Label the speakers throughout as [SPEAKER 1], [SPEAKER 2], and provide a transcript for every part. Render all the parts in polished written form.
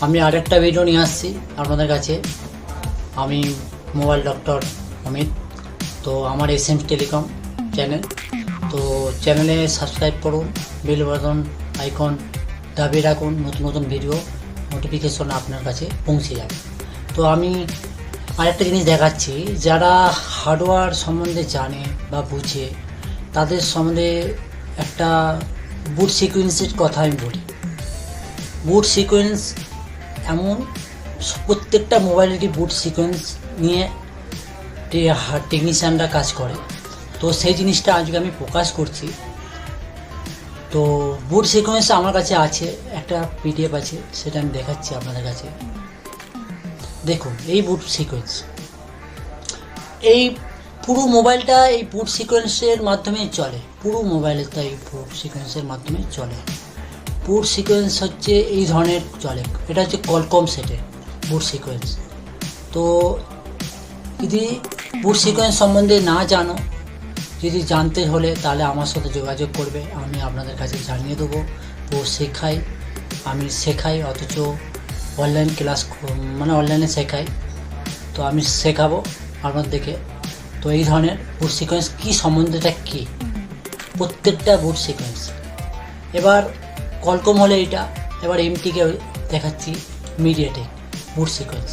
[SPEAKER 1] আমি আরেকটা ভিডিও নিয়ে আসছি আপনাদের কাছে। আমি মোবাইল ডক্টর অমিত। তো আমার SM টেলিকম চ্যানেল, তো চ্যানেলে সাবস্ক্রাইব করুন, বেল বাটন আইকন দাবিয়ে রাখুন, নতুন নতুন ভিডিও নোটিফিকেশন আপনার কাছে পৌঁছে যাবে। তো আমি আরেকটা জিনিস দেখাচ্ছি, যারা হার্ডওয়্যার সম্বন্ধে জানে বা বুঝে তাদের সম্বন্ধে একটা বুট সিকোয়েন্সের কথা আমি বলি। বুট সিকোয়েন্স এমন, প্রত্যেকটা মোবাইলেরই বুট সিকোয়েন্স নিয়ে টেকনিশিয়ানরা কাজ করে। তো সেই জিনিসটা আজকে আমি প্রকাশ করছি। তো বুট সিকোয়েন্স আমার কাছে আছে, একটা PDF আছে, সেটা আমি দেখাচ্ছি আপনাদের কাছে। দেখুন এই বুট সিকোয়েন্স, এই পুরো মোবাইলটা এই বুট সিকোয়েন্সের মাধ্যমেই চলে। পুরো মোবাইলটা এই বুট সিকোয়েন্সের মাধ্যমেই চলে। বুট সিকোয়েন্স হচ্ছে এই ধরনের চলে, এটা হচ্ছে কলকম সেটের বুট সিকোয়েন্স। তো যদি বুট সিকোয়েন্স সম্বন্ধে না জানো, যদি জানতে হলে তাহলে আমার সাথে যোগাযোগ করবে, আমি আপনাদের কাছে জানিয়ে দেবো। তো আমি শেখাই, অথচ অনলাইন ক্লাস মানে অনলাইনে শেখাই। তো আমি শেখাবো আপনাদেরকে। তো এই ধরনের বুট সিকোয়েন্স কী, সম্বন্ধেটা কী, প্রত্যেকটা বুট সিকোয়েন্স। এবার কলকম হলে এটা, এবার MTকে দেখাচ্ছি মিডিয়াটেক বুট সিকোয়েন্স।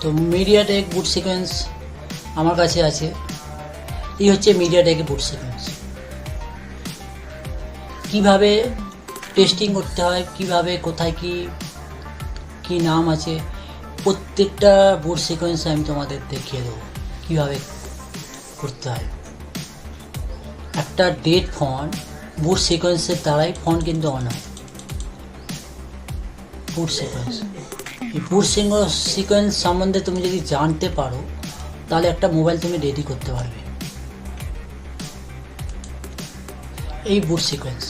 [SPEAKER 1] তো মিডিয়াটেক বুট সিকোয়েন্স আমার কাছে আছে। এই হচ্ছে মিডিয়াটেকের বুট সিকোয়েন্স। কীভাবে টেস্টিং করতে হয়, কীভাবে কোথায় কী নাম আছে, প্রত্যেকটা বুট সিকোয়েন্স আমি তোমাদের দেখিয়ে দেবো কীভাবে করতে হয়। একটা ডেট ফোন বুট সিকোয়েন্সের দ্বারাই ফোন কিন্তু অন হয়। বুট সিকোয়েন্স, এই বুট সিকোয়েন্স সম্বন্ধে তুমি যদি জানতে পারো তাহলে একটা মোবাইল তুমি রেডি করতে পারবে। এই বুট সিকোয়েন্স